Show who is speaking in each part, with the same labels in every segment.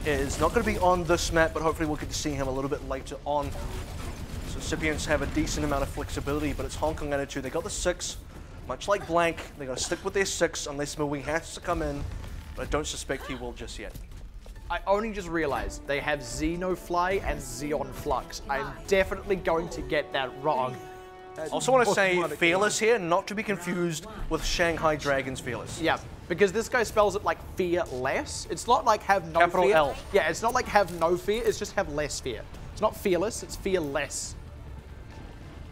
Speaker 1: is not going to be on this map, but hopefully we'll get to see him a little bit later on. So Incipience have a decent amount of flexibility, but it's Hong Kong attitude. They got the 6, much like Blank. They got to stick with their 6 unless Milwing has to come in, but I don't suspect he will just yet.
Speaker 2: I only just realized they have Xenofly and Xeon Flux. I'm definitely going to get that wrong.
Speaker 1: Also want to say Fearless here, not to be confused with Shanghai Dragons Fearless.
Speaker 2: Yeah, because this guy spells it like fearless. It's not like have no
Speaker 1: Capital
Speaker 2: fear.
Speaker 1: L.
Speaker 2: Yeah, it's not like have no fear, it's just have less fear. It's not fearless, it's fearless.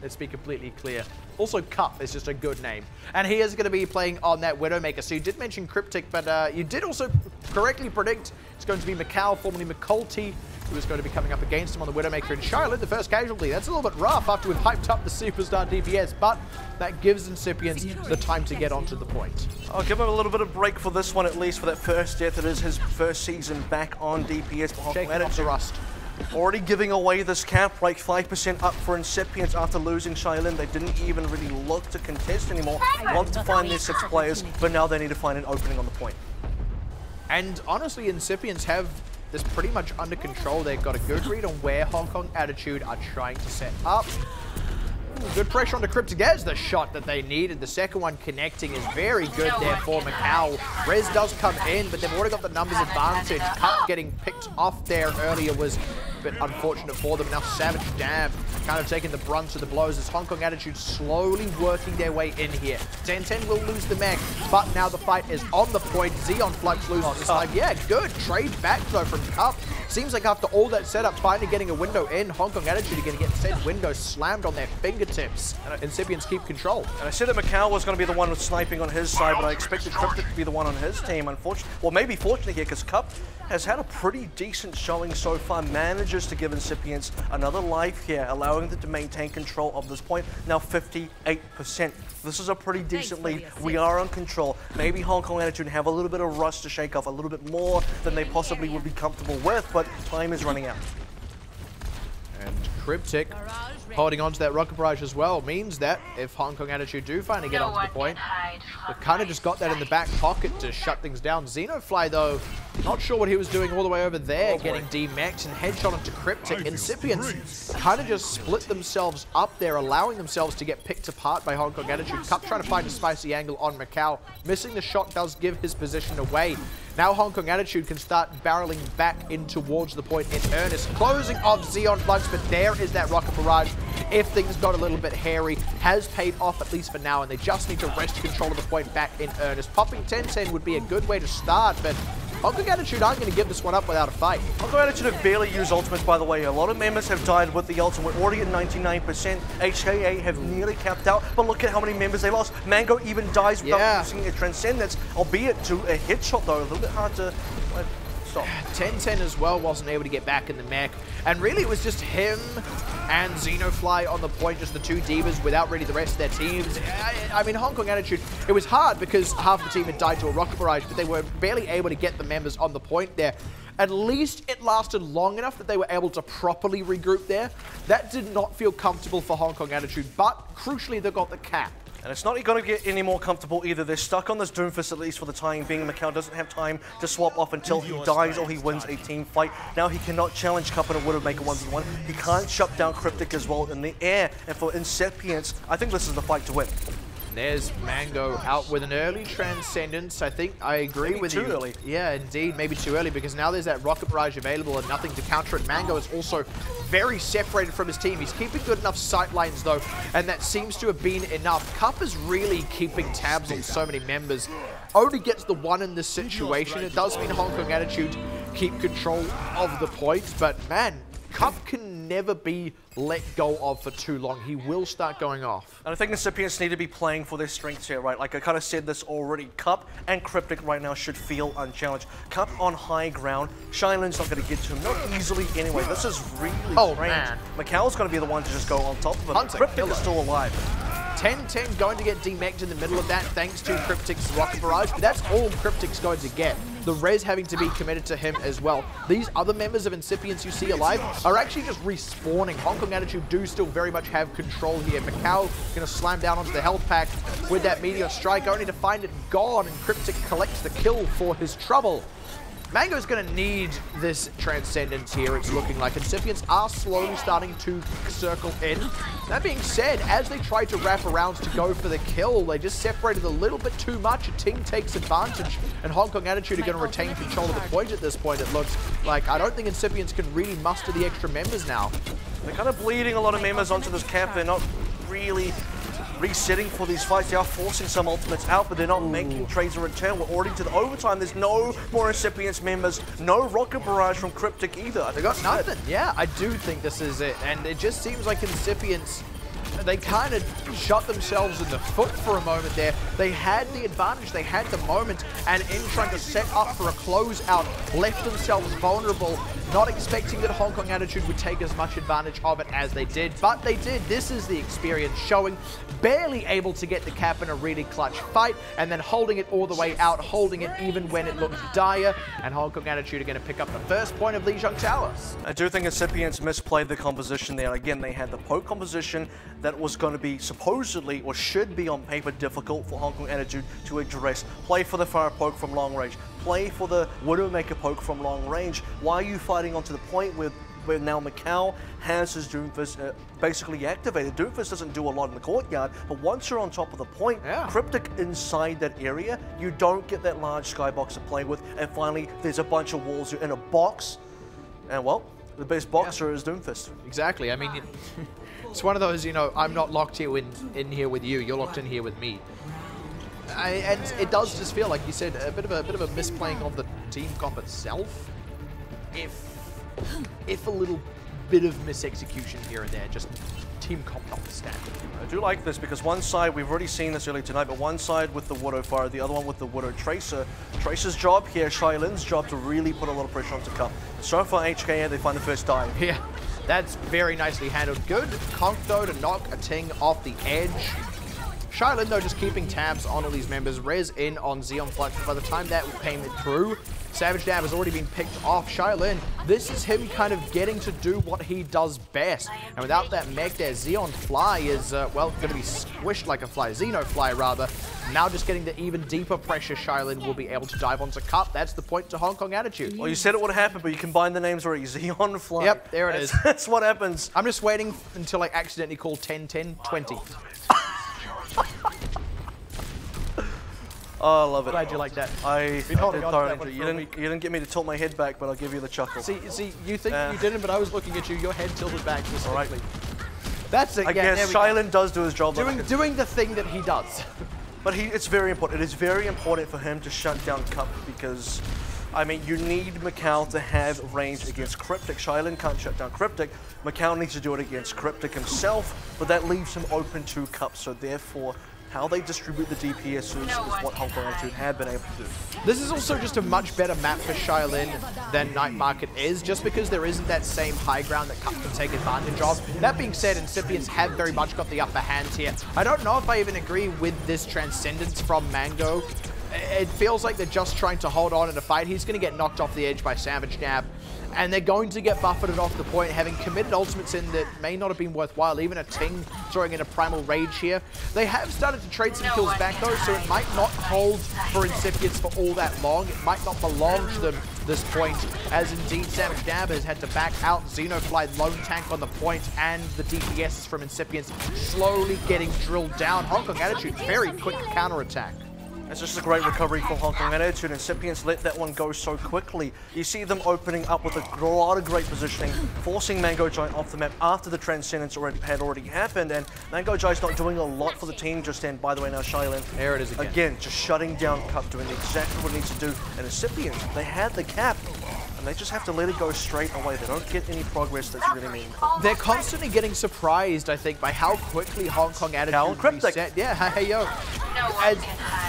Speaker 2: Let's be completely clear. Also, Cup is just a good name. And he is going to be playing on that Widowmaker. So you did mention Cryptic, but you did also correctly predict it's going to be Macau, formerly McCulty, who is going to be coming up against him on the Widowmaker in Charlotte, the first casualty. That's a little bit rough after we've hyped up the superstar DPS, but that gives Incipience the time to get onto the point.
Speaker 1: I'll give him a little bit of break for this one, at least for that first death. It is his first season back on DPS.
Speaker 2: Shaking off the rust.
Speaker 1: Already giving away this cap, like 5% up for Incipience after losing Shailin. They didn't even really look to contest anymore. Want to find their 6 players, but now they need to find an opening on the point.
Speaker 2: And honestly, Incipience have this pretty much under control. They've got a good read on where Hong Kong Attitude are trying to set up. Good pressure on the Cryptic. There's the shot that they needed. The second one connecting is very good there for Macau. Rez does come in, but they've already got the numbers advantage. Cup getting picked off there earlier was a bit unfortunate for them. Now Savage Dab kind of taking the brunt of the blows as Hong Kong Attitude slowly working their way in here. 10-10 will lose the mech, but now the fight is on the point. Xeon Flux loses his life. Yeah, good trade back though from Cup. Seems like after all that setup, finally getting a window in, Hong Kong Attitude are going to get said window slammed on their fingertips. And Incipience keep control.
Speaker 1: And I said that Macau was going to be the one with sniping on his side, but I expected Cryptic to be the one on his team. Unfortunately, well, maybe fortunately here, because Cup has had a pretty decent showing so far, manages to give Incipience another life here, allowing them to maintain control of this point. Now 58%. This is a pretty decent lead. We are on control. Maybe Hong Kong Attitude have a little bit of rust to shake off, a little bit more than they possibly would be comfortable with, but time is running out.
Speaker 2: And Cryptic holding on to that rocket barrage as well means that if Hong Kong Attitude do finally get onto the point, they've kind of just got that in the back pocket to shut things down. Xenofly, though, not sure what he was doing all the way over there, getting D-maxed and headshot onto Cryptic. Incipience kind of just split themselves up there, allowing themselves to get picked apart by Hong Kong Attitude. Cup trying to find a spicy angle on Macau. Missing the shot does give his position away. Now Hong Kong Attitude can start barreling back in towards the point in earnest. Closing off Xeon Flux, but there is that rocket barrage. If things got a little bit hairy, has paid off at least for now, and they just need to wrest control of the point back in earnest. Popping 10-10 would be a good way to start, but Hong Kong Attitude aren't going to give this one up without a fight.
Speaker 1: Hong Kong Attitude have barely used ultimates, by the way. A lot of members have died with the ultimate. We're already at 99%. HKA have nearly capped out, but look at how many members they lost. Mango even dies without using a Transcendence, albeit to a headshot, though. A little bit hard to stop.
Speaker 2: 10-10 as well wasn't able to get back in the mech. And really, it was just him and Xenofly on the point, just the two divas without really the rest of their teams. I mean, Hong Kong Attitude, it was hard because half the team had died to a rocket barrage, but they were barely able to get the members on the point there. At least it lasted long enough that they were able to properly regroup there. That did not feel comfortable for Hong Kong Attitude, but crucially, they got the cap.
Speaker 1: And it's not going to get any more comfortable either. They're stuck on this Doomfist, at least for the time being. Macau doesn't have time to swap off until he dies or he wins a team fight. Now he cannot challenge Cup in a Widowmaker 1v1. He can't shut down Cryptic as well in the air. And for Incipience, I think this is the fight to win.
Speaker 2: There's Mango out with an early Transcendence. I think I agree with you.
Speaker 1: Too early.
Speaker 2: Yeah, indeed, maybe too early, because now there's that rocket barrage available and nothing to counter it. Mango is also very separated from his team. He's keeping good enough sight lines, though, and that seems to have been enough. Cup is really keeping tabs on so many members. Only gets the one in this situation. It does mean Hong Kong Attitude keep control of the points, but man, Cup can never be let go of for too long. He will start going off.
Speaker 1: And I think Incipients need to be playing for their strengths here, right? Like I kind of said this already. Cup and Cryptic right now should feel unchallenged. Cup on high ground. Shinelin's not going to get to him, not easily anyway. This is really strange.
Speaker 2: Man.
Speaker 1: Macau's going to be the one to just go on top of him. Cryptic is still alive.
Speaker 2: 10-10 going to get demeched in the middle of that thanks to Cryptic's rocket barrage, but that's all Cryptic's going to get. The res having to be committed to him as well. These other members of Incipience you see alive are actually just respawning. Hong Kong Attitude do still very much have control here. Macau going to slam down onto the health pack with that Meteor Strike, only to find it gone, and Cryptic collects the kill for his trouble. Mango's going to need this Transcendence here, it's looking like. Incipience are slowly starting to circle in. That being said, as they try to wrap around to go for the kill, they just separated a little bit too much. A team takes advantage, and Hong Kong Attitude are going to retain control of the point at this point, it looks like. I don't think Incipience can really muster the extra members now.
Speaker 1: They're kind of bleeding a lot of members onto this camp. They're not really resetting for these fights. They are forcing some ultimates out, but they're not making trades in return. We're already to the overtime. There's no more Incipience members, no Rocket Barrage from Cryptic either.
Speaker 2: They got nothing. Yeah, I do think this is it. And it just seems like Incipience, they kind of shot themselves in the foot for a moment there. They had the advantage, they had the moment, and in trying to set up for a closeout, left themselves vulnerable, not expecting that Hong Kong Attitude would take as much advantage of it as they did, but they did. This is the experience showing, barely able to get the cap in a really clutch fight, and then holding it all the way out, holding it even when it looked dire, and Hong Kong Attitude are going to pick up the first point of Lijiang Tower.
Speaker 1: I do think Incipience misplayed the composition there. Again, they had the poke composition that was going to be supposedly, or should be on paper, difficult for Hong Kong Attitude to address. Play for the fire poke from long range. Play for the Widowmaker poke from long range. Why are you fighting onto the point where now Macau has his Doomfist basically activated? Doomfist doesn't do a lot in the courtyard, but once you're on top of the point, Cryptic inside that area, you don't get that large skybox to play with, and finally there's a bunch of walls, you're in a box, and well, the best boxer is Doomfist.
Speaker 2: Exactly, I mean, it's one of those, you know, I'm not locked here in here with you, you're locked in here with me. And it does just feel, like you said, a bit of a misplaying of the team comp itself. If a little bit of misexecution here and there, just team comp notwithstanding.
Speaker 1: I do like this because one side, we've already seen this earlier tonight, but one side with the Widow Fire, the other one with the Widow Tracer. Tracer's job here, Shailin's job to really put a lot of pressure onto Cup. And so far, HKA, they find the first dive.
Speaker 2: Yeah, that's very nicely handled. Good conk though to knock a Ting off the edge. Shailin though just keeping tabs on all these members. Rez in on Xeon Flux, but by the time that came through, Savage Dab has already been picked off. Shailin, this is him kind of getting to do what he does best. And without that mech there, Xeon Fly is, well, going to be squished like a fly. Xeno Fly, rather. Now just getting the even deeper pressure, Shailin will be able to dive onto Cup. That's the point to Hong Kong Attitude.
Speaker 1: Well, you said it would happen, but you combined the names already. Xeon Fly.
Speaker 2: Yep, there it is.
Speaker 1: That's what happens.
Speaker 2: I'm just waiting until I accidentally call 10-10-20.
Speaker 1: Oh, I love it.
Speaker 2: Glad you like that.
Speaker 1: I did thoroughly enjoy. You didn't get me to tilt my head back, but I'll give you the chuckle.
Speaker 2: See, you think you didn't, but I was looking at you. Your head tilted back specifically.
Speaker 1: Right.
Speaker 2: That's it.
Speaker 1: I guess Shailin does do his job.
Speaker 2: Doing the thing that he does.
Speaker 1: But it's very important. It is very important for him to shut down Cup because, I mean, you need Macau to have range against Cryptic. Shailin can't shut down Cryptic. Macau needs to do it against Cryptic himself, but that leaves him open to Cup. So therefore, how they distribute the DPSs is what Hong Kong Attitude have been able to do.
Speaker 2: This is also just a much better map for Shailin than Night Market is, just because there isn't that same high ground that Cup can take advantage of. That being said, Incipience have very much got the upper hand here. I don't know if I even agree with this Transcendence from Mango. It feels like they're just trying to hold on in a fight. He's going to get knocked off the edge by Savage Dab, and they're going to get buffeted off the point, having committed ultimates in that may not have been worthwhile. Even a Ting throwing in a Primal Rage here. They have started to trade some kills back though, so it might not hold for Incipience for all that long. It might not belong to them this point, as indeed Savage Dab has had to back out. Xenofly lone tank on the point, and the DPSs from Incipience slowly getting drilled down. Hong Kong Attitude, very quick counterattack.
Speaker 1: It's just a great recovery for Hong Kong Attitude, and Incipience let that one go so quickly. You see them opening up with a lot of great positioning, forcing Mango Giant off the map after the Transcendence had already happened, and Mango Giant's not doing a lot for the team just then. By the way, now Shailin.
Speaker 2: There it is again.
Speaker 1: Again, just shutting down Cup, doing exactly what it needs to do. And Incipience, they had the cap, and they just have to let it go straight away. They don't get any progress that's really meaningful.
Speaker 2: They're constantly getting surprised, I think, by how quickly Hong Kong Attitude reset. Yeah, hey yo. And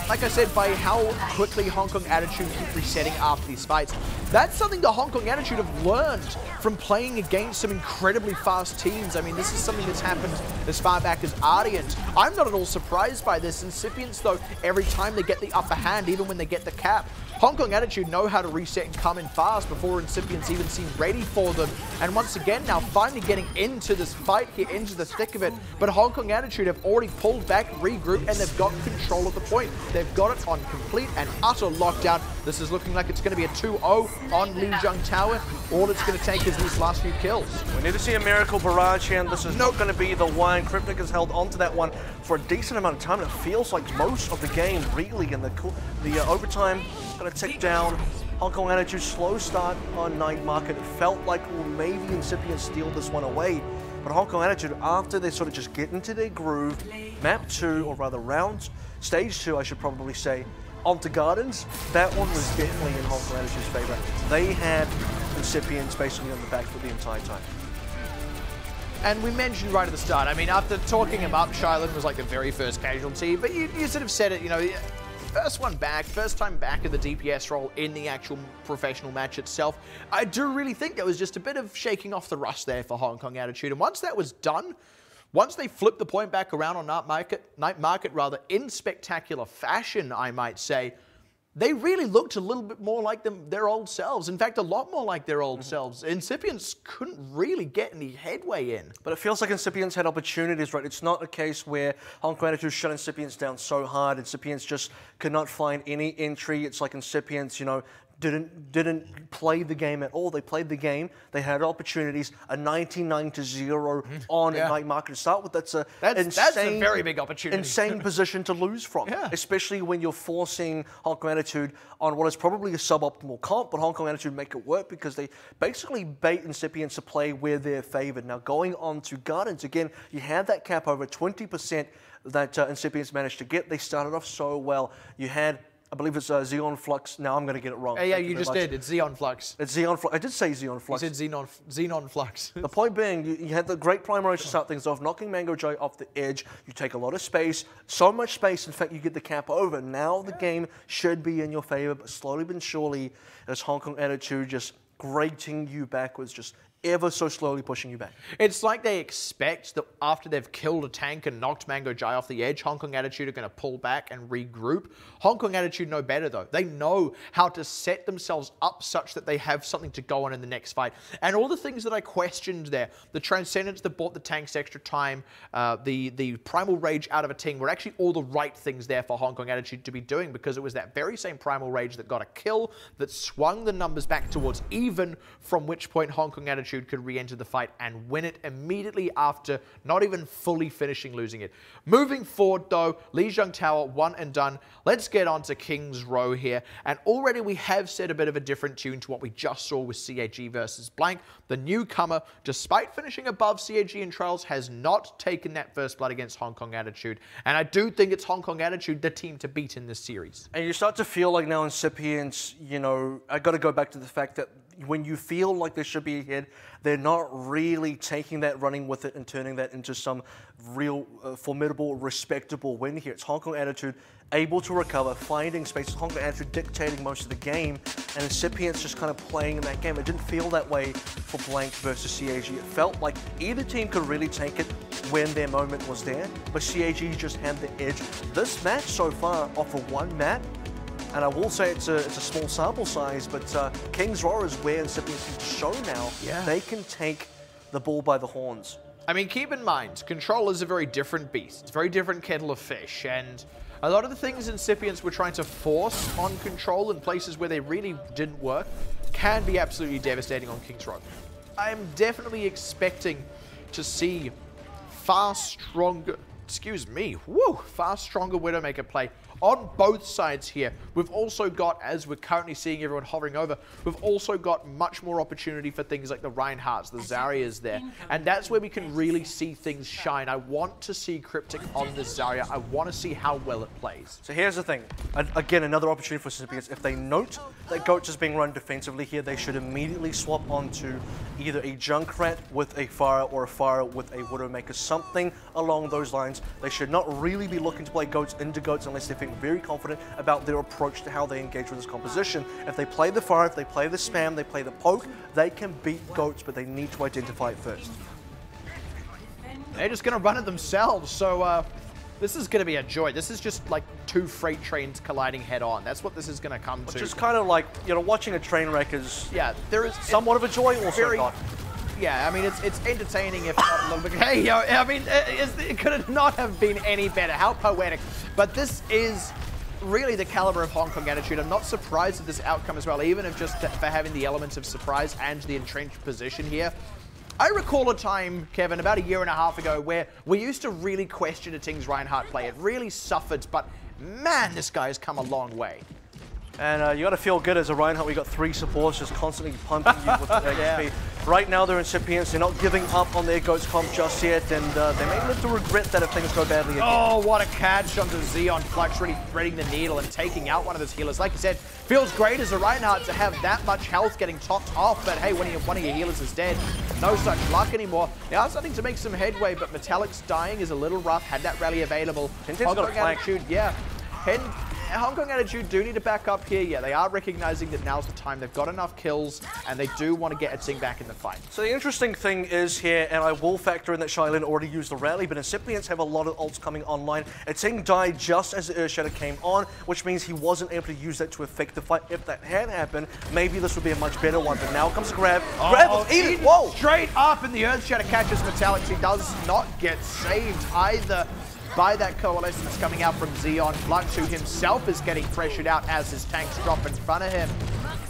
Speaker 2: like I said, by how quickly Hong Kong Attitude keep resetting after these fights. That's something the Hong Kong Attitude have learned from playing against some incredibly fast teams. I mean, this is something that's happened as far back as Ardent. I'm not at all surprised by this. Incipience, though, every time they get the upper hand, even when they get the cap, Hong Kong Attitude know how to reset and come in fast before Incipience even seem ready for them. And once again, now finally getting into this fight here, into the thick of it. But Hong Kong Attitude have already pulled back, regrouped, and they've got control of the point. They've got it on complete and utter lockdown. This is looking like it's going to be a 2-0 on Lijiang Tower. All it's going to take is these last few kills.
Speaker 1: We need to see a miracle barrage here, and this is not going to be the one. Cryptic has held onto that one for a decent amount of time, and it feels like most of the game, really, in the overtime, going to tick down. Hong Kong Attitude slow start on Night Market. It felt like, well, maybe Incipience steal this one away. But Hong Kong Attitude, after they sort of just get into their groove, map 2, or rather stage 2, I should probably say, onto Gardens, that one was definitely in Hong Kong Attitude's favor. They had Incipience basically on the back for the entire time.
Speaker 2: And we mentioned right at the start, I mean, after talking him up, Shilan was like the very first casualty, but you sort of said it, you know, first time back in the DPS role in the actual professional match itself. I do really think there was just a bit of shaking off the rust there for Hong Kong Attitude. And once that was done, once they flipped the point back around on Night Market in spectacular fashion, I might say, they really looked a little bit more like their old selves. In fact, a lot more like their old selves. Incipience couldn't really get any headway in. But
Speaker 1: it feels like Incipience had opportunities, right? It's not a case where Hong Kong Attitude shut Incipience down so hard. Incipience just could not find any entry. It's like Incipience, you know, didn't play the game at all. They played the game. They had opportunities. A 99-0 on Night Market to start with. That's a
Speaker 2: very big opportunity.
Speaker 1: Insane position to lose from, especially when you're forcing Hong Kong Attitude on what is probably a suboptimal comp, but Hong Kong Attitude make it work because they basically bait Incipience to play where they're favored. Now going on to Gardens, again, you had that cap over 20% that Incipience managed to get. They started off so well. You had, I believe it's Xeon Flux. Now I'm going to get it wrong.
Speaker 2: Yeah, you just did. It's Xeon Flux.
Speaker 1: It's Xeon Flux. I did say Xeon Flux.
Speaker 2: You said Xenon Flux.
Speaker 1: The point being, you had the great Prime Roach to start things off, knocking Mango Joy off the edge. You take a lot of space, so much space, in fact, you get the cap over. Now the game should be in your favor, but slowly but surely, as Hong Kong Attitude just grating you backwards, just ever so slowly pushing you back.
Speaker 2: It's like they expect that after they've killed a tank and knocked Mango Jai off the edge, Hong Kong Attitude are going to pull back and regroup. Hong Kong Attitude know better, though. They know how to set themselves up such that they have something to go on in the next fight. And all the things that I questioned there, the Transcendence that bought the tanks extra time, the Primal Rage out of a ting, were actually all the right things there for Hong Kong Attitude to be doing, because it was that very same Primal Rage that got a kill, that swung the numbers back towards even, from which point Hong Kong Attitude could re-enter the fight and win it immediately after not even fully finishing losing it. Moving forward though, Lijiang Tower one and done. Let's get on to King's Row here. And already we have set a bit of a different tune to what we just saw with CAG versus Blank. The newcomer, despite finishing above CAG in trials, has not taken that first blood against Hong Kong Attitude. And I do think it's Hong Kong Attitude, the team to beat in this series.
Speaker 1: And you start to feel like now Incipience, you know, I got to go back to the fact that when you feel like there should be ahead, they're not really taking that, running with it, and turning that into some real formidable, respectable win here. It's Hong Kong Attitude able to recover, finding spaces, Hong Kong Attitude dictating most of the game, and Incipience just kind of playing in that game. It didn't feel that way for Blank versus CAG. It felt like either team could really take it when their moment was there, but CAG just had the edge. This match so far, off of one map, and I will say it's a small sample size, but King's Row is where Incipience can show now they can take the bull by the horns.
Speaker 2: I mean, keep in mind, Control is a very different beast. It's a very different kettle of fish, and a lot of the things Incipience were trying to force on Control in places where they really didn't work can be absolutely devastating on King's Row. I'm definitely expecting to see far stronger Widowmaker play on both sides here. We've also got, as we're currently seeing everyone hovering over, we've also got much more opportunity for things like the Reinhardts, the Zaryas there. And that's where we can really see things shine. I want to see Cryptic on the Zarya. I want to see how well it plays.
Speaker 1: So here's the thing. Again, another opportunity for Incipience. If they note that Goats is being run defensively here, they should immediately swap onto either a Junkrat with a Pharah or a Pharah with a Widowmaker, something along those lines. They should not really be looking to play Goats into Goats unless they think very confident about their approach to how they engage with this composition. If they play the Pharah, if they play the spam, they play the poke, they can beat Goats, but they need to identify it first.
Speaker 2: They're just going to run it themselves, so This is going to be a joy. This is just like two freight trains colliding head on. That's what this is going to come to.
Speaker 1: Which is kind of like, you know, watching a train wreck is
Speaker 2: there is
Speaker 1: somewhat of a joy, also not.
Speaker 2: Yeah, I mean, it's entertaining, if not a little bit. Hey, yo, I mean, it could not have been any better. How poetic. But this is really the caliber of Hong Kong Attitude. I'm not surprised at this outcome as well, even if just for having the elements of surprise and the entrenched position here. I recall a time, Kevin, about a year and a half ago, where we used to really question a Ting's Reinhardt play. It really suffered, but man, this guy has come a long way.
Speaker 1: And you got to feel good as a Reinhardt. We got 3 supports just constantly pumping you with the XP. Right now they're Incipience. They're not giving up on their Goats comp just yet, and they may live to regret that if things go badly again.
Speaker 2: Oh, what a catch onto Xeon Flux, really threading the needle and taking out one of his healers. Like you said, feels great as a Reinhardt to have that much health getting topped off, but hey, when one of your healers is dead, no such luck anymore. They are starting to make some headway, but Metallic's dying is a little rough. Had that rally available.
Speaker 1: Hong Kong Attitude,
Speaker 2: Hong Kong Attitude do need to back up here. Yeah, they are recognizing that now's the time. They've got enough kills, and they do want to get a Ting back in the fight.
Speaker 1: So the interesting thing is here, and I will factor in that Shailin already used the rally, but Incipients have a lot of ults coming online. A Ting died just as the Earthshatter came on, which means he wasn't able to use that to affect the fight. If that had happened, maybe this would be a much better one, but now comes a grab. Grab with Eden! Whoa!
Speaker 2: Straight up, and the Earthshatter catches Metallic. He does not get saved either by that coalescence coming out from Xeon Flux, who himself is getting pressured out as his tanks drop in front of him.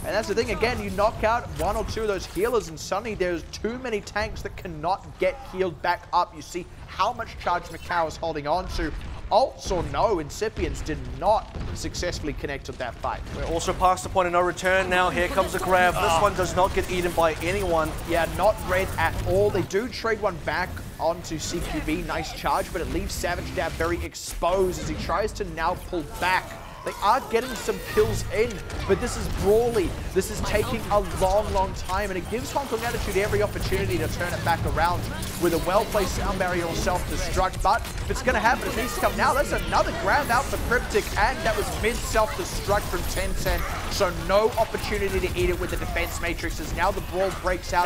Speaker 2: And that's the thing, again, you knock out 1 or 2 of those healers, and suddenly there's too many tanks that cannot get healed back up. You see how much charge Macau is holding on to. Ults or no, Incipients did not successfully connect with that fight.
Speaker 1: We're also past the point of no return now. Here comes the grab. This one does not get eaten by anyone.
Speaker 2: Yeah, not red at all. They do trade one back onto CQB. Nice charge, but it leaves Savage Dab very exposed as he tries to now pull back. They are getting some kills in, but this is brawly. This is taking a long, long time, and it gives Hong Kong Attitude every opportunity to turn it back around with a well-placed sound barrier or self-destruct. But if it's going to happen, it needs to come now. That's another grab out for Cryptic, and that was mid-self-destruct from 1010, so no opportunity to eat it with the defense matrices. Now the brawl breaks out.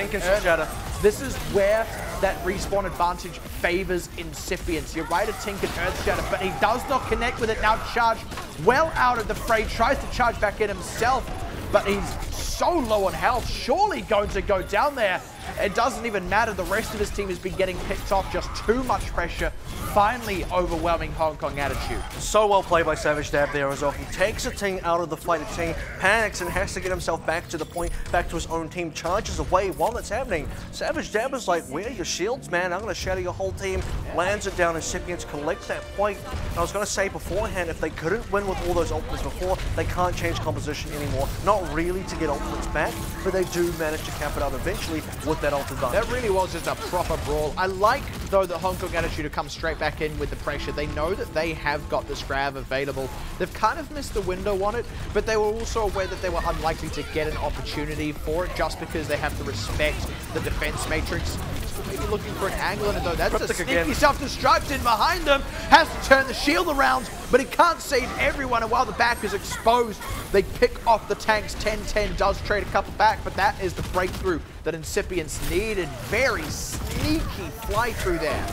Speaker 2: This is where that respawn advantage favors Incipience. You're right, a Tink and Earthshatter, but he does not connect with it. Now charge well out of the fray, tries to charge back in himself, but he's so low on health, surely going to go down there. It doesn't even matter. The rest of his team has been getting picked off. Just too much pressure. Finally overwhelming Hong Kong Attitude.
Speaker 1: So well played by Savage Dab there as well. He takes a Ting out of the fight. A Ting panics and has to get himself back to the point, back to his own team. Charges away while that's happening. Savage Dab is like, where are your shields, man? I'm going to shatter your whole team. Lands it down. Incipients collect that point. And I was going to say beforehand, if they couldn't win with all those ultimates before, they can't change composition anymore. Not really to get ultimates back, but they do manage to cap it out eventually with that ult advantage.
Speaker 2: That really was just a proper brawl. I like, though, that Hong Kong Attitude to come straight back in with the pressure. They know that they have got this grab available. They've kind of missed the window on it, but they were also aware that they were unlikely to get an opportunity for it just because they have to respect the defense matrix. Maybe looking for an angle in it, though. That's a sneaky self-destruct in behind them. Has to turn the shield around, but he can't save everyone. And while the back is exposed, they pick off the tanks. 1010 does trade a couple back, but that is the breakthrough that Incipients needed. Very sneaky fly through there.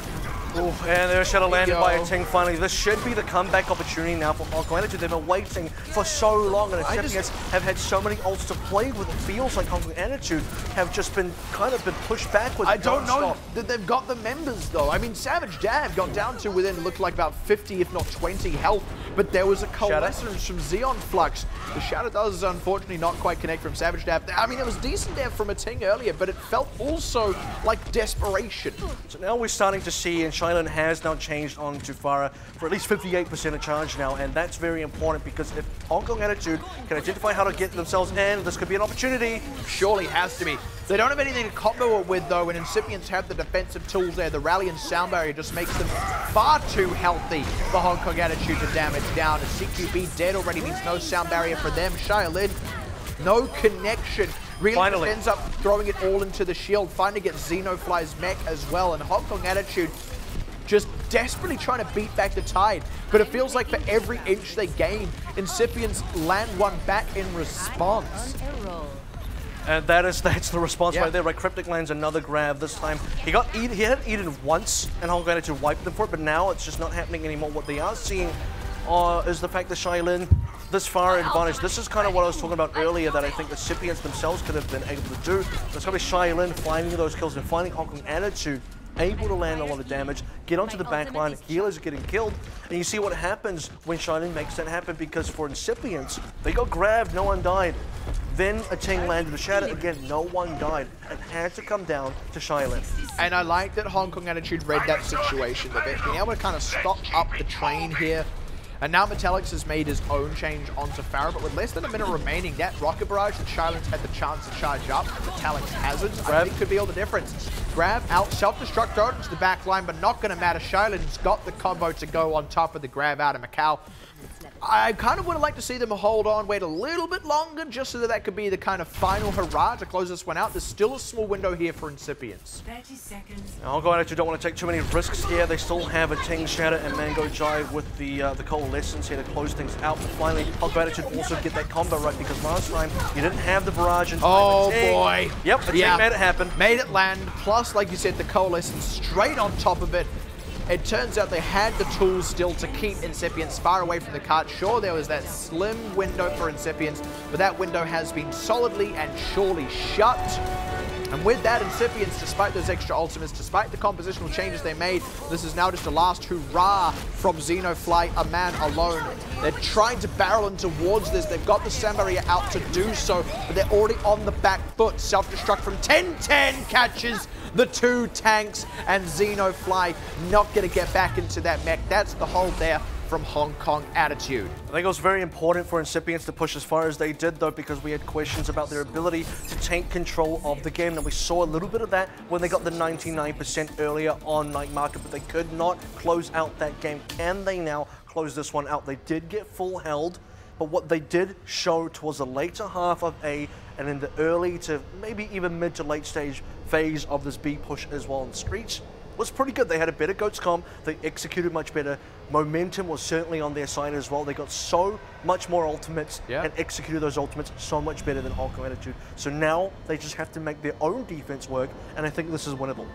Speaker 1: Ooh, and the Earthshatter landed by a Ting finally. This should be the comeback opportunity now for Hong Kong Attitude. They've been waiting for so long, and Incipients have had so many ults to play with. It feels like Hong Kong Attitude have just been kind of pushed backwards.
Speaker 2: I don't know that they've got the members, though. I mean, Savage Dab got down to within, looked like about 50, if not 20 health, but there was a coalescence from Xeon Flux. The Shadow does, unfortunately, not quite connect from Savage Dab. I mean, it was decent there from a Ting earlier, but it felt also like desperation.
Speaker 1: So now we're starting to see, and Shailin has now changed on to Farah for at least 58% of charge now, and that's very important because if Hong Kong Attitude can identify how to get themselves in, this could be an opportunity.
Speaker 2: Surely has to be. They don't have anything to combo it with, though, and Incipients have the defensive tools there. The rally and sound barrier just makes them far too healthy for Hong Kong Attitude to damage down. A CQB dead already means no sound barrier for them. Shailin, no connection. Really ends up throwing it all into the shield. Finally gets Xenofly's mech as well, and Hong Kong Attitude just desperately trying to beat back the tide. But it feels like for every inch they gain, Incipients land one back in response.
Speaker 1: And that's the response
Speaker 2: Yeah.
Speaker 1: right there, right? Cryptic lands another grab this time. He had eaten once, and Honk managed to wipe them for it, but now it's just not happening anymore. What they are seeing is the fact that Shailin, this far advantage. This is kind of what I was talking about earlier, that I think the Incipience themselves could have been able to do. It's going to be Shailin finding those kills and finding Hong Kong attitude, able to land a lot of damage, get onto the back line, healers are getting killed, and you see what happens when Shailin makes that happen, because for Incipience, they got grabbed, no one died. Then a Ting landed the shatter, again, no one died. It had to come down to Shailin.
Speaker 2: And I like that Hong Kong Attitude read that situation a bit, being able to kind of stop up the train here. And now Metallics has made his own change onto Farah, but with less than a minute remaining, that Rocket Barrage that Shailin's had the chance to charge up, Metallics hasn't, I think could be all the difference. Grab out, self-destruct out into the back line, but not going to matter. Shailin's got the combo to go on top of the grab out of Macau. I kind of would have liked to see them hold on, wait a little bit longer, just so that that could be the kind of final hurrah to close this one out. There's still a small window here for Incipience.
Speaker 3: 30 seconds.
Speaker 1: Hong Kong Attitude don't want to take too many risks here. They still have a Ting Shatter and Mango Jive with the Coalescence here to close things out. But finally, Hong Kong Attitude also get that combo right, because last time you didn't have the barrage in time.
Speaker 2: Oh boy.
Speaker 1: Yep, the Ting made it happen.
Speaker 2: Made it land, plus, like you said, the Coalescence straight on top of it. It turns out they had the tools still to keep Incipience far away from the cart. Sure, there was that slim window for Incipience, but that window has been solidly and surely shut. And with that, Incipience, despite those extra ultimates, despite the compositional changes they made, this is now just a last hurrah from Xenofly, a man alone. They're trying to barrel in towards this. They've got the Sambaria out to do so, but they're already on the back foot. Self-destruct from 10-10 catches the two tanks, and Xenofly not going to get back into that mech. That's the hold there from Hong Kong Attitude.
Speaker 1: I think it was very important for Incipience to push as far as they did, though, because we had questions about their ability to take control of the game. And we saw a little bit of that when they got the 99% earlier on Night Market, but they could not close out that game. Can they now close this one out? They did get full held, but what they did show towards the later half of A and in the early to maybe even mid to late stage phase of this B push as well in Streets was pretty good. They had a better Goats comp, they executed much better. Momentum was certainly on their side as well. They got so much more ultimates and executed those ultimates so much better than Hong Kong Attitude. So now they just have to make their own defense work, and I think this is winnable.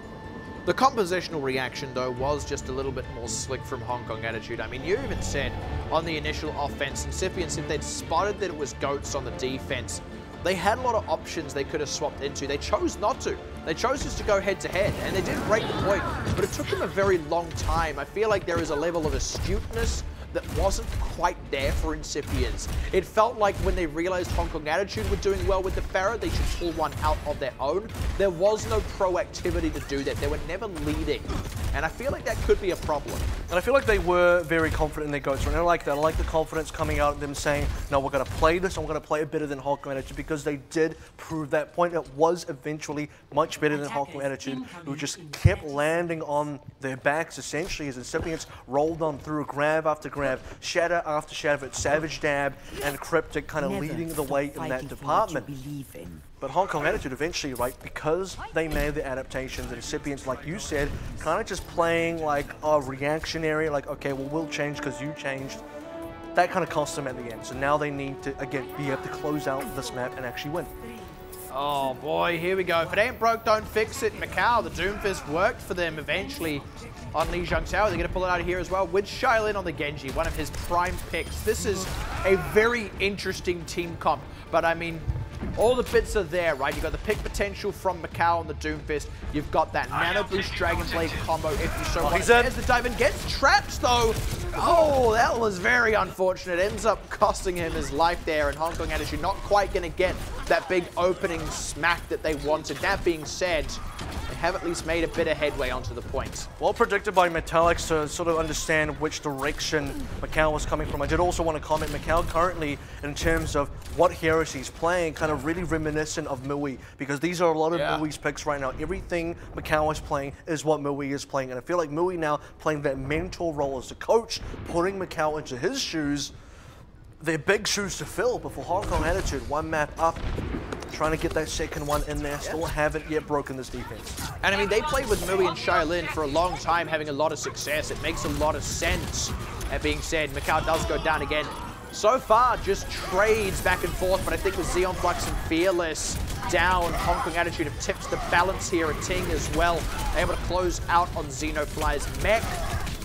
Speaker 2: The compositional reaction, though, was just a little bit more slick from Hong Kong Attitude. I mean, you even said on the initial offense, Incipience, if they'd spotted that it was Goats on the defense, they had a lot of options they could have swapped into. They chose not to. They chose just to go head-to-head, and they did break the point, but it took them a very long time. I feel like there is a level of astuteness that wasn't quite there for Incipience. It felt like when they realized Hong Kong Attitude were doing well with the Pharaoh, they should pull one out of their own. There was no proactivity to do that. They were never leading. And I feel like that could be a problem.
Speaker 1: And I feel like they were very confident in their Goats. And I like that. I like the confidence coming out of them saying, no, we're going to play this, and we're going to play it better than Hong Kong Attitude, because they did prove that point. It was eventually much better than Hong Kong Attitude, who just kept landing on their backs, essentially, as Incipience rolled on through grab after grab, shatter after shatter, Savage Dab and Cryptic kind of leading the way in that department. But Hong Kong Attitude eventually, right, because they made the adaptations, and Incipience, like you said, kind of just playing like a reactionary, like, okay, well, we'll change because you changed. That kind of cost them at the end. So now they need to, again, be able to close out this map and actually win.
Speaker 2: Oh boy, here we go. If it ain't broke, don't fix it. Macau, the Doomfist worked for them eventually on Li Zhang's Tower. They're going to pull it out of here as well with Shailin on the Genji, one of his prime picks. This is a very interesting team comp, but I mean, all the bits are there, right? You've got the pick potential from Macau on the Doomfist. You've got that Nano Boost Dragon Blade combo if you so want. There's the dive and gets trapped though. Oh, that was very unfortunate. Ends up costing him his life there, and Hong Kong Attitude not quite going to get that big opening smack that they wanted. That being said, they have at least made a bit of headway onto the points.
Speaker 1: Well predicted by Metallics to sort of understand which direction Macau was coming from. I did also want to comment, Macau currently, in terms of what heroes he's playing, kind of really reminiscent of Mui, because these are a lot of Mui's picks right now. Everything Macau is playing is what Mui is playing, and I feel like Mui now playing that mentor role as the coach, putting Macau into his shoes. They're big shoes to fill, but for Hong Kong Attitude, one map up, trying to get that second one in there, still haven't yet broken this defense.
Speaker 2: And I mean, they played with Mui and Shailin for a long time, having a lot of success. It makes a lot of sense. That being said, Macau does go down again. So far, just trades back and forth, but I think with Xeon Flux and Fearless, down. Hong Kong Attitude have tipped the balance here, and Ting as well, able to close out on Xenofly's mech.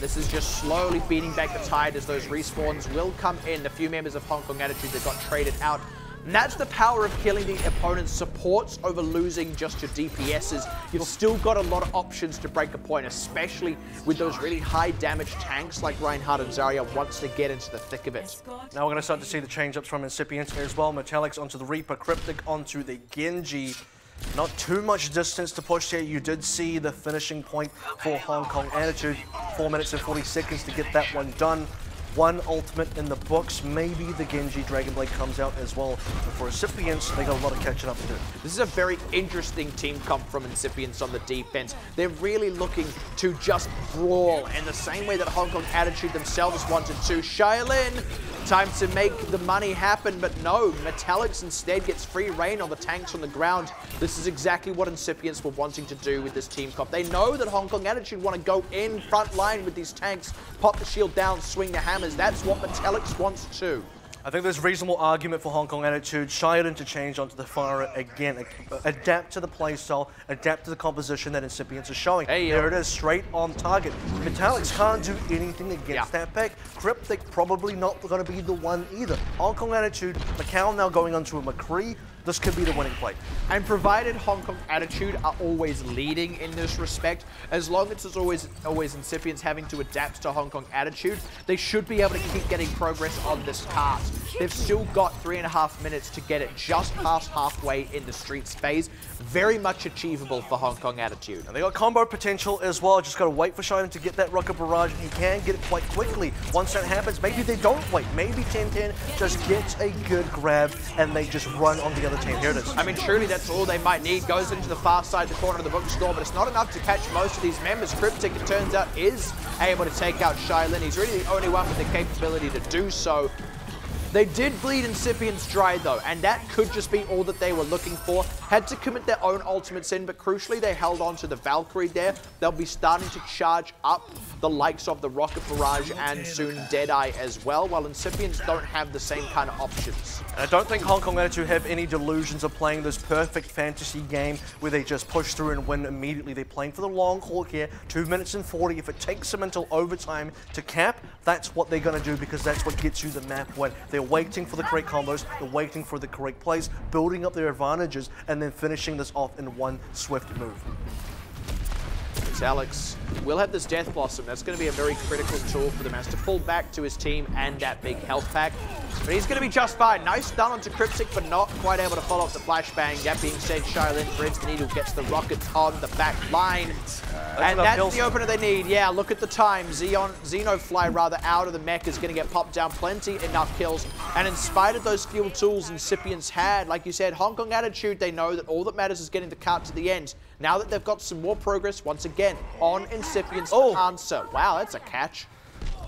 Speaker 2: This is just slowly beating back the tide as those respawns will come in. A few members of Hong Kong Attitude that got traded out. And that's the power of killing the opponent's supports over losing just your DPSs. You've still got a lot of options to break a point, especially with those really high damage tanks like Reinhardt and Zarya once they get into the thick of it.
Speaker 1: Now we're going to start to see the change-ups from Incipience as well. Metallics onto the Reaper, Cryptic onto the Genji. Not too much distance to push here. You did see the finishing point for Hong Kong Attitude. 4 minutes and 40 seconds to get that one done. One ultimate in the books. Maybe the Genji Dragonblade comes out as well. But for Incipience, they got a lot of catching up to do.
Speaker 2: This is a very interesting team comp from Incipience on the defense. They're really looking to just brawl in the same way that Hong Kong Attitude themselves wanted to. Shaolin, time to make the money happen, but no, Metallics instead gets free reign on the tanks on the ground. This is exactly what Incipience were wanting to do with this team comp. They know that Hong Kong Attitude want to go in front line with these tanks, pop the shield down, swing the hammer. That's what Metallics wants to.
Speaker 1: I think there's reasonable argument for Hong Kong Attitude. Shaolin to change onto the fire again. Adapt to the playstyle, adapt to the composition that Incipience is showing.
Speaker 2: Hey,
Speaker 1: there it is, straight on target. Metallics can't do anything against that pick. Cryptic probably not going to be the one either. Hong Kong Attitude, Macau now going onto a McCree. This could be the winning play.
Speaker 2: And provided Hong Kong Attitude are always leading in this respect, as long as it's always Incipience having to adapt to Hong Kong Attitude, they should be able to keep getting progress on this task. They've still got 3.5 minutes to get it just past halfway in the Streets phase. Very much achievable for Hong Kong Attitude.
Speaker 1: And they got combo potential as well. Just got to wait for Shaolin to get that rocket barrage, and he can get it quite quickly. Once that happens, maybe they don't wait. Maybe 10-10 just gets a good grab, and they just run on the other team. Here it is.
Speaker 2: I mean, truly that's all they might need. Goes into the far side, the corner of the bookstore, but it's not enough to catch most of these members. Cryptic, it turns out, is able to take out Shaolin. He's really the only one with the capability to do so. They did bleed Incipience dry though, and that could just be all that they were looking for. Had to commit their own ultimates in, but crucially they held on to the Valkyrie there. They'll be starting to charge up the likes of the Rocket Barrage and soon Deadeye as well, while Incipience don't have the same kind of options.
Speaker 1: And I don't think Hong Kong Attitude have any delusions of playing this perfect fantasy game where they just push through and win immediately. They're playing for the long haul here, 2 minutes and 40. If it takes them until overtime to cap, that's what they're going to do, because that's what gets you the map win. They're waiting for the correct combos, they're waiting for the correct plays, building up their advantages, and then finishing this off in one swift move.
Speaker 2: Alex will have this Death Blossom. That's going to be a very critical tool for them as to pull back to his team and that big health pack. But he's going to be just fine. Nice stun onto Cryptic, but not quite able to follow up the flashbang. That being said, Shaolin, Threads the Needle, gets the rockets on the back line. And that's the opener they need. Yeah, look at the time. Xenofly, rather, out of the mech is going to get popped down. Plenty enough kills. And in spite of those fuel tools Incipience had, like you said, Hong Kong Attitude, they know that all that matters is getting the cart to the end. Now that they've got some more progress, once again, on Incipience to answer. Wow, that's a catch.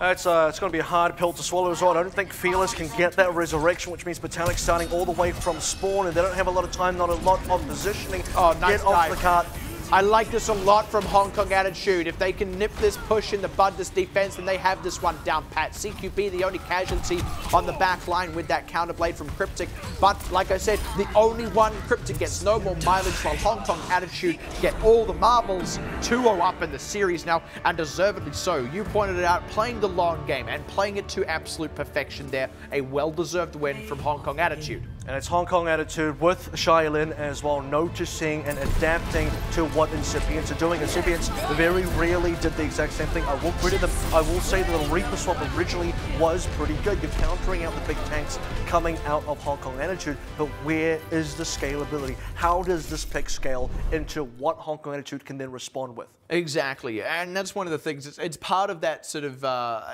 Speaker 1: It's going to be a hard pill to swallow as well. I don't think Fearless can get that resurrection, which means Metallic starting all the way from spawn, and they don't have a lot of time, not a lot of positioning.
Speaker 2: Oh, nice
Speaker 1: get off the cart.
Speaker 2: I like this a lot from Hong Kong Attitude. If they can nip this push in the bud, this defense, then they have this one down pat. CQB, the only casualty on the back line with that counterblade from Cryptic. But like I said, the only one, Cryptic gets no more mileage, while Hong Kong Attitude get all the marbles. 2-0 up in the series now, and deservedly so. You pointed it out, playing the long game and playing it to absolute perfection there. A well-deserved win from Hong Kong Attitude.
Speaker 1: And it's Hong Kong Attitude with Shaolin as well, noticing and adapting to what Incipience are doing. Incipience very rarely did the exact same thing. I will credit them. I will say that the Reaper swap originally was pretty good. You're countering out the big tanks coming out of Hong Kong Attitude, but where is the scalability? How does this pick scale into what Hong Kong Attitude can then respond with?
Speaker 2: Exactly, and that's one of the things. It's part of that sort of,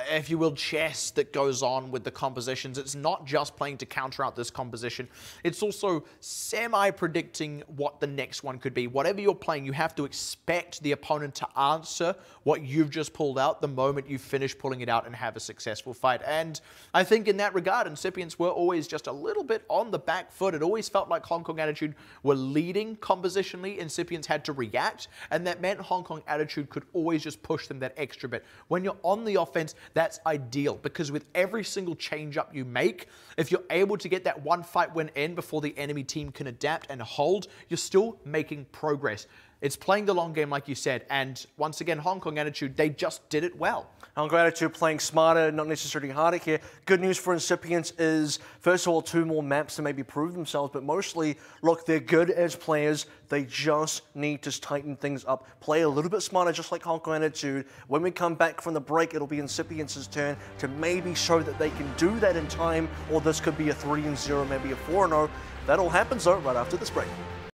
Speaker 2: if you will, chess that goes on with the compositions. It's not just playing to counter out this composition. It's also semi-predicting what the next one could be. Whatever you're playing, you have to expect the opponent to answer what you've just pulled out the moment you finish pulling it out and have a successful fight. And I think in that regard, Incipience were always just a little bit on the back foot. It always felt like Hong Kong Attitude were leading compositionally. Incipience had to react, and that meant Hong Kong Attitude could always just push them that extra bit. When you're on the offense, that's ideal, because with every single change up you make, if you're able to get that one fight fight win in before the enemy team can adapt and hold, you're still making progress. It's playing the long game, like you said, and once again, Hong Kong Attitude, they just did it well.
Speaker 1: Hong Kong Attitude playing smarter, not necessarily harder here. Good news for Incipience is, first of all, 2 more maps to maybe prove themselves, but mostly, look, they're good as players. They just need to tighten things up, play a little bit smarter, just like Hong Kong Attitude. When we come back from the break, it'll be Incipience's turn to maybe show that they can do that in time, or this could be a 3-0, maybe a 4-0. That all happens, though, right after this break.